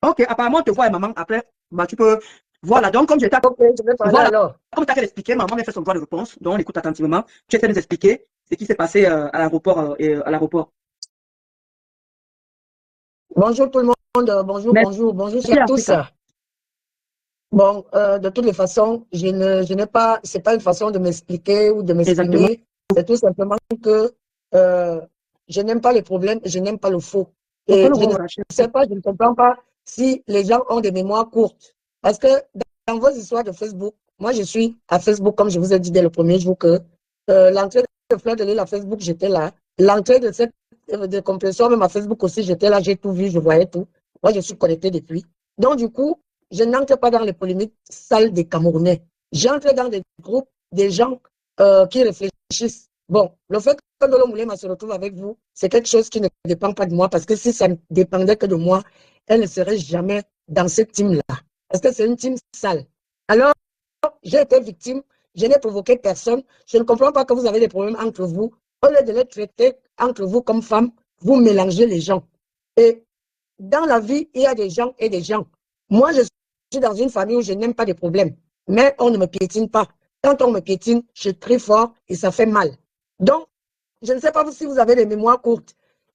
Ok, apparemment, te voit et maman, après, bah, tu peux. Voilà, donc, comme je t'ai. Ok, je vais parler Voilà, alors. comme tu as expliqué, maman m'a fait son droit de réponse, donc on écoute attentivement. Tu essaies de nous expliquer ce qui s'est passé à l'aéroport. À l'aéroport. Bonjour tout le monde, bonjour, Merci, bonjour, bonjour à tous. Africa. Bon, de toutes les façons, je n'ai pas, c'est pas une façon de m'expliquer ou de Exactement. m'exprimer, c'est tout simplement que euh, je n'aime pas les problèmes, je n'aime pas le faux. Et je ne sais pas, je ne comprends pas si les gens ont des mémoires courtes. Parce que dans vos histoires de Facebook, moi je suis à Facebook, comme je vous ai dit dès le premier jour que l'entrée de Fleur de Lille à Facebook, j'étais là. L'entrée de cette de Compresseur, même à Facebook aussi, j'étais là, j'ai tout vu, je voyais tout. Moi, je suis connecté depuis. Donc, du coup, je n'entre pas dans les polémiques sales des Camerounais. J'entre dans des groupes, des gens qui réfléchissent. Bon, le fait que Ndolo Moulema se retrouve avec vous, c'est quelque chose qui ne dépend pas de moi, parce que si ça ne dépendait que de moi, elle ne serait jamais dans cette team-là. Parce que c'est une team sale. Alors, j'ai été victime, je n'ai provoqué personne. Je ne comprends pas que vous avez des problèmes entre vous. Au lieu de les traiter entre vous comme femmes, vous mélangez les gens. Et dans la vie, il y a des gens et des gens. Moi, je suis dans une famille où je n'aime pas de problèmes, mais on ne me piétine pas. Quand on me piétine, je crie fort et ça fait mal. Donc, je ne sais pas si vous avez des mémoires courtes.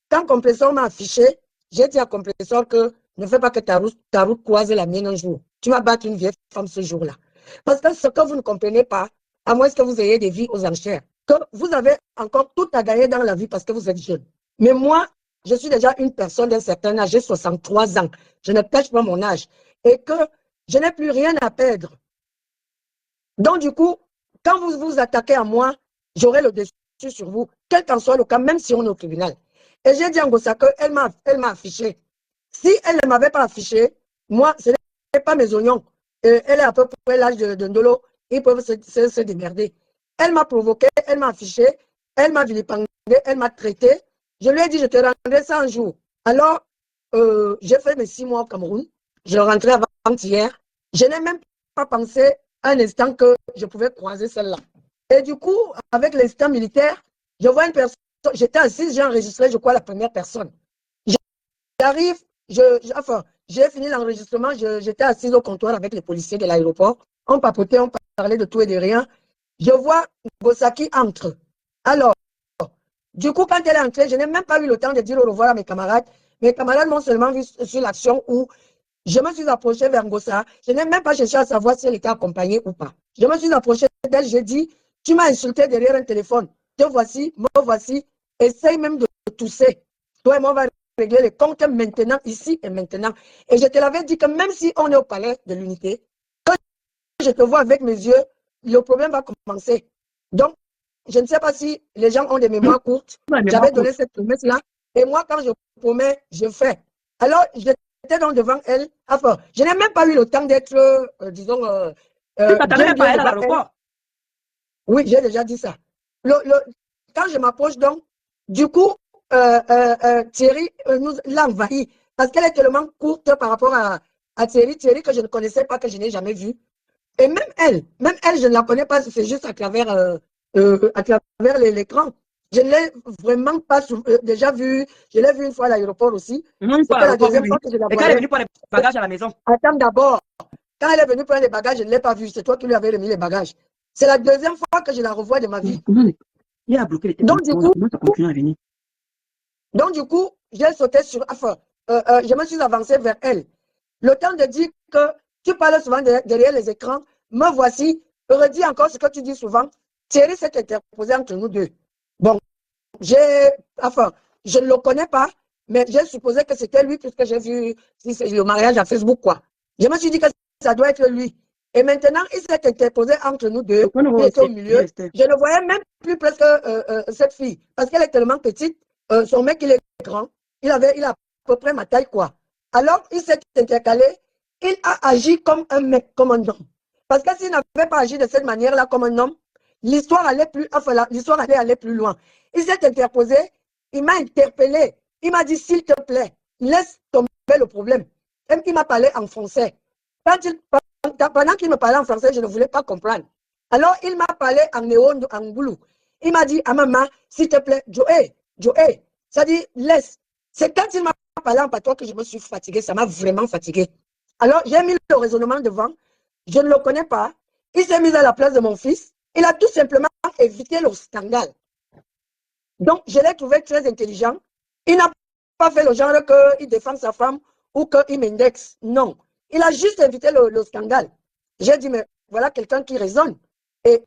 Quand Compresseur m'a affiché, j'ai dit à Compresseur que ne fais pas que ta route croise la mienne un jour. Tu vas battre une vieille femme ce jour-là. Parce que ce que vous ne comprenez pas, à moins que vous ayez des vies aux enchères, que vous avez encore tout à gagner dans la vie parce que vous êtes jeune. Mais moi, je suis déjà une personne d'un certain âge, j'ai 63 ans. Je ne cache pas mon âge. Et que je n'ai plus rien à perdre. Donc, du coup, quand vous vous attaquez à moi, j'aurai le dessus sur vous, quel qu'en soit le cas, même si on est au tribunal. Et j'ai dit à Ngossa qu'elle m'a affiché. Si elle ne m'avait pas affiché, moi, ce n'est pas mes oignons. Elle est à peu près l'âge de Ndolo, ils peuvent se démerder. Elle m'a provoqué, elle m'a affiché, elle m'a vilipendé, elle m'a traité. Je lui ai dit, je te rendrai 100 jours. Alors, j'ai fait mes 6 mois au Cameroun. Je rentrais avant-hier. Je n'ai même pas pensé un instant que je pouvais croiser celle-là. Et du coup, avec l'instant militaire, je vois une personne, j'étais assise, j'ai enregistré, je crois, la première personne. J'arrive, enfin, j'ai fini l'enregistrement, j'étais assise au comptoir avec les policiers de l'aéroport. On papotait, on parlait de tout et de rien. Je vois Bosaki entre. Alors, du coup, quand elle est entrée, je n'ai même pas eu le temps de dire au revoir à mes camarades. Mes camarades m'ont seulement vu sur l'action où je me suis approchée vers Ngossa. Je n'ai même pas cherché à savoir si elle était accompagnée ou pas. Je me suis approchée d'elle, j'ai dit, tu m'as insulté derrière un téléphone. Te voici, me voici. Essaye même de tousser. Toi et moi, on va régler les comptes maintenant, ici et maintenant. Et je te l'avais dit que même si on est au palais de l'unité, quand je te vois avec mes yeux, le problème va commencer. Donc, je ne sais pas si les gens ont des mémoires courtes. J'avais donné cette promesse-là. Et moi, quand je promets, je fais. Alors, j'étais donc devant elle. Enfin, je n'ai même pas eu le temps d'être, disons, bien devant elle. Oui, j'ai déjà dit ça. Quand je m'approche donc, du coup, Thierry l'a envahi parce qu'elle est tellement courte par rapport à Thierry que je ne connaissais pas, que je n'ai jamais vu. Et même elle, je ne la connais pas, c'est juste à travers l'écran. Je ne l'ai vraiment pas déjà vue. Je l'ai vue une fois à l'aéroport aussi. C'était la deuxième fois que je la voyais. Et quand elle est venue prendre les bagages à la maison. Attends d'abord. Quand elle est venue prendre les bagages, je ne l'ai pas vue. C'est toi qui lui avais remis les bagages. C'est la deuxième fois que je la revois de ma vie. Il a bloqué les téléphones. Comment ça continue à venir? Donc, du coup, j'ai sauté sur. Enfin, je me suis avancé vers elle. Le temps de dire que tu parles souvent derrière les écrans, me voici, redis encore ce que tu dis souvent. Thierry s'est interposé entre nous deux. Bon, enfin, je ne le connais pas, mais j'ai supposé que c'était lui puisque j'ai vu le mariage à Facebook, quoi. Je me suis dit que ça doit être lui. Et maintenant, il s'est interposé entre nous deux. Il était au milieu. Je ne voyais même plus presque cette fille parce qu'elle est tellement petite. Son mec, il est grand. Il a à peu près ma taille, quoi. Alors, il s'est intercalé. Il a agi comme un mec, comme un homme. Parce que s'il n'avait pas agi de cette manière-là comme un homme, l'histoire allait aller plus loin. Il s'est interposé, il m'a interpellé. Il m'a dit, s'il te plaît, laisse tomber le problème. Même qu'il m'a parlé en français. Pendant qu'il me parlait en français, je ne voulais pas comprendre. Alors, il m'a parlé en néon, en boulou. Il m'a dit, à maman, s'il te plaît, Joé, ça dit, laisse. C'est quand il m'a parlé en patois que je me suis fatiguée. Ça m'a vraiment fatiguée. Alors, j'ai mis le raisonnement devant. Je ne le connais pas. Il s'est mis à la place de mon fils. Il a tout simplement évité le scandale. Donc, je l'ai trouvé très intelligent. Il n'a pas fait le genre qu'il défend sa femme ou qu'il m'indexe. Non. Il a juste évité le scandale. J'ai dit, mais voilà quelqu'un qui raisonne. Et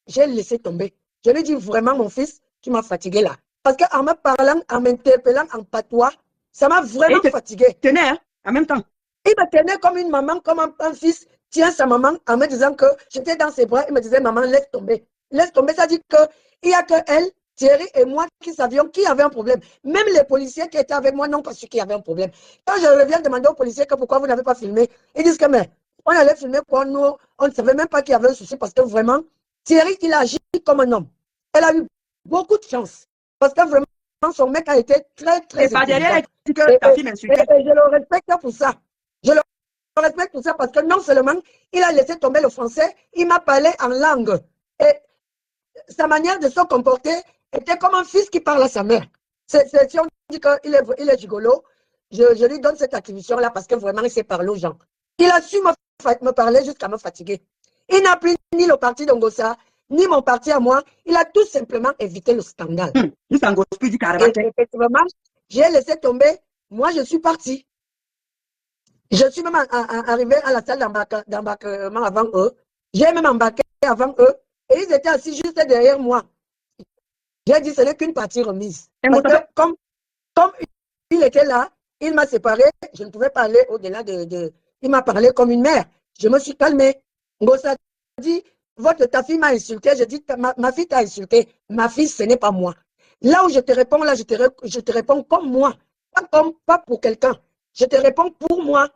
j'ai laissé tomber. Je lui ai dit, vraiment, mon fils, tu m'as fatigué là. Parce qu'en me parlant, en m'interpellant en patois, ça m'a vraiment fatigué. Tenait, hein, en même temps. Il me tenait comme une maman, comme un fils tient sa maman en me disant que j'étais dans ses bras. Il me disait, maman, laisse tomber. Laisse tomber. Ça dit qu'il n'y a que elle, Thierry et moi qui savions qui avait un problème. Même les policiers qui étaient avec moi n'ont pas su qu'il y avait un problème. Quand je reviens demander aux policiers que pourquoi vous n'avez pas filmé, ils disent que mais on allait filmer quoi, nous, on ne savait même pas qu'il y avait un souci parce que vraiment, Thierry, il a agi comme un homme. Elle a eu beaucoup de chance parce que vraiment, son mec a été très, très Et par derrière, elle dit que et, ta fille m'insultait. et je le respecte pour ça. Je le respecte pour ça parce que non seulement il a laissé tomber le français, il m'a parlé en langue. Et sa manière de se comporter était comme un fils qui parle à sa mère. Si on dit qu'il est gigolo, je lui donne cette attribution-là parce que vraiment, il sait parler aux gens. Il a su me parler jusqu'à me fatiguer. Il n'a pris ni le parti d'Ongossa, ni mon parti à moi. Il a tout simplement évité le scandale. Il s'engage plus du carrément. Et effectivement, j'ai laissé tomber. Moi, je suis parti. Je suis même arrivé à la salle d'embarquement avant eux. J'ai même embarqué avant eux. Et ils étaient assis juste derrière moi. J'ai dit, ce n'est qu'une partie remise. Parce que comme il était là, il m'a séparé. Je ne pouvais pas aller au-delà de... Il m'a parlé comme une mère. Je me suis calmée. Ngossa dit, ta fille m'a insulté. Je dis, ma fille t'a insulté. Ma fille, ce n'est pas moi. Là où je te réponds, là, je te réponds comme moi. Pas pour quelqu'un. Je te réponds pour moi.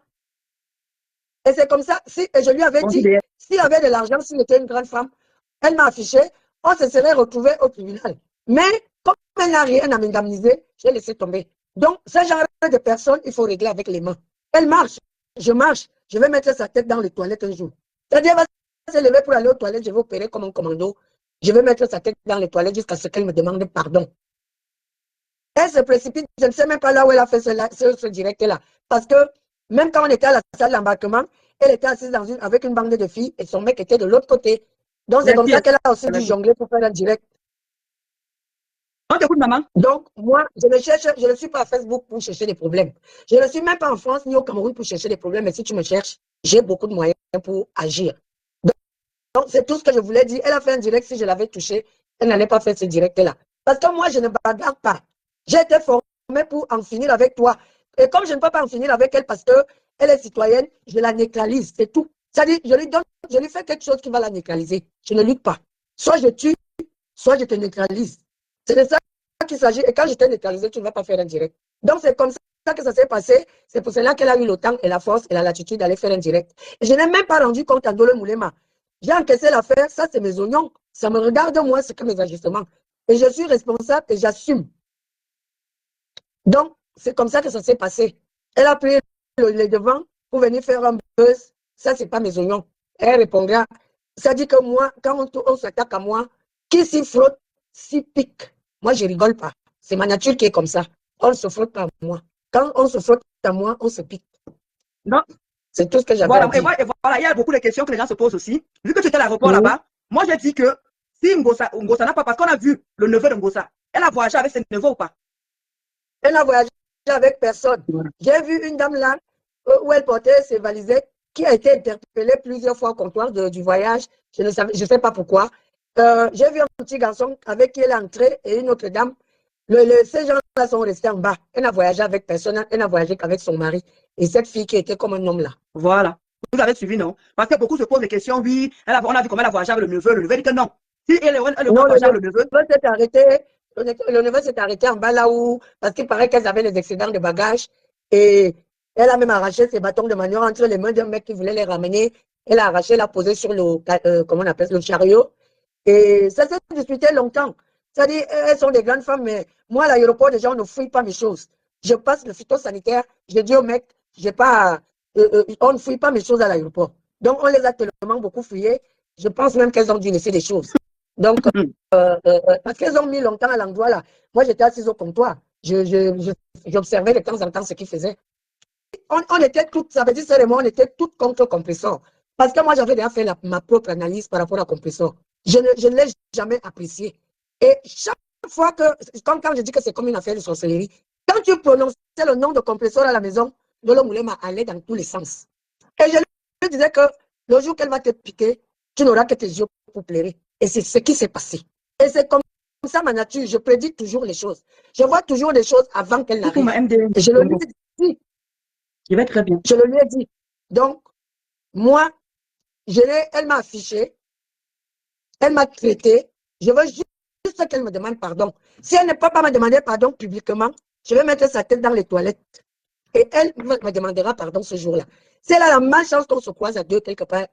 Et c'est comme ça, et je lui avais dit, s'il avait de l'argent, s'il était une grande femme, elle m'a affiché, on se serait retrouvé au tribunal. Mais comme elle n'a rien à m'indemniser, j'ai laissé tomber. Donc, ce genre de personnes, il faut régler avec les mains. Elle marche, je vais mettre sa tête dans les toilettes un jour. C'est-à-dire, elle va se lever pour aller aux toilettes, je vais opérer comme un commando. Je vais mettre sa tête dans les toilettes jusqu'à ce qu'elle me demande pardon. Elle se précipite, je ne sais même pas là où elle a fait ce direct-là. Parce que même quand on était à la salle d'embarquement, elle était assise avec une bande de filles et son mec était de l'autre côté. Donc c'est comme ça qu'elle a aussi dû jongler pour faire un direct. On t'écoute, maman. Donc moi, je ne suis pas à Facebook pour chercher des problèmes. Je ne suis même pas en France ni au Cameroun pour chercher des problèmes. Mais si tu me cherches, j'ai beaucoup de moyens pour agir. Donc c'est tout ce que je voulais dire. Elle a fait un direct, si je l'avais touché, elle n'allait pas faire ce direct-là. Parce que moi, je ne bagarre pas. J'ai été formée pour en finir avec toi. Et comme je ne peux pas en finir avec elle parce qu'elle est citoyenne, je la neutralise, c'est tout. C'est-à-dire, je lui fais quelque chose qui va la neutraliser. Je ne lutte pas. Soit je tue, soit je te neutralise. C'est de ça qu'il s'agit. Et quand je t'ai neutralisé, tu ne vas pas faire un direct. Donc, c'est comme ça que ça s'est passé. C'est pour cela qu'elle a eu le temps et la force et la latitude d'aller faire un direct. Et je n'ai même pas rendu compte à Dole Moulema. J'ai encaissé l'affaire, ça c'est mes oignons. Ça me regarde moi, c'est que mes ajustements. Et je suis responsable et j'assume. Donc, c'est comme ça que ça s'est passé. Elle a pris les devants pour venir faire un buzz. Ça, c'est pas mes oignons. Elle répondra. Ça dit que moi, quand on s'attaque à moi, qui s'y frotte, s'y pique. Moi, je rigole pas. C'est ma nature qui est comme ça. On ne se frotte pas à moi. Quand on se frotte à moi, on se pique. Non. C'est tout ce que j'avais à dire. Et voilà, il y a beaucoup de questions que les gens se posent aussi. Vu que tu étais à l'aéroport là-bas, moi, j'ai dit que si Ngossa n'a pas, parce qu'on a vu le neveu de Ngossa, elle a voyagé avec ses neveux ou pas? Elle n'a voyagé avec personne. J'ai vu une dame là où elle portait ses valisettes qui a été interpellée plusieurs fois au comptoir du voyage. Je ne sais pas pourquoi. J'ai vu un petit garçon avec qui elle est entrée et une autre dame. Ces gens-là sont restés en bas. Elle n'a voyagé avec personne. Elle n'a voyagé qu'avec son mari. Et cette fille qui était comme un homme là. Voilà. Vous avez suivi, non? Parce que beaucoup se posent des questions. Oui, on a vu comment elle a voyagé avec le neveu. Le neveu dit que non. Si elle voyagé avec le neveu. Le neveu s'est arrêté en bas là où, parce qu'il paraît qu'elles avaient les excédents de bagages et elle a même arraché ses bâtons de manœuvre entre les mains d'un mec qui voulait les ramener. Elle a arraché, l'a posé sur comment on appelle, le chariot. Et ça s'est discuté longtemps. C'est-à-dire, elles sont des grandes femmes, mais moi, à l'aéroport, déjà, on ne fouille pas mes choses. Je passe le phytosanitaire, je dis au mec, on ne fouille pas mes choses à l'aéroport. Donc, on les a tellement beaucoup fouillées, je pense même qu'elles ont dû laisser des choses. Donc, parce qu'elles ont mis longtemps à l'endroit là. Moi, j'étais assise au comptoir. j'observais de temps en temps ce qu'il faisait. On était toutes, ça veut dire, sœur et moi, on était toutes contre Compressor. Parce que moi, j'avais déjà fait ma propre analyse par rapport à Compressor. Je ne l'ai jamais apprécié. Et chaque fois que, comme quand je dis que c'est comme une affaire de sorcellerie, quand tu prononçais le nom de Compressor à la maison, Lolo Moulema allait dans tous les sens. Et je lui disais que le jour qu'elle va te piquer, tu n'auras que tes yeux pour pleurer. Et c'est ce qui s'est passé. Et c'est comme ça ma nature. Je prédis toujours les choses. Je vois toujours les choses avant qu'elles n'arrivent. Et je le lui ai dit. Je vais très bien. Je le lui ai dit. Donc, moi, elle m'a affiché, elle m'a traité. Je veux juste qu'elle me demande pardon. Si elle ne peut pas me demander pardon publiquement, je vais mettre sa tête dans les toilettes. Et elle me demandera pardon ce jour-là. Si elle a la malchance qu'on se croise à deux quelque part,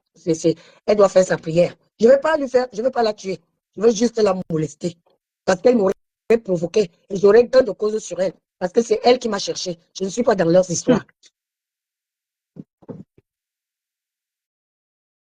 elle doit faire sa prière. Je ne vais pas lui faire, je ne vais pas la tuer. Je veux juste la molester. Parce qu'elle m'aurait provoqué. Et j'aurais gain de cause sur elle. Parce que c'est elle qui m'a cherché. Je ne suis pas dans leurs histoires.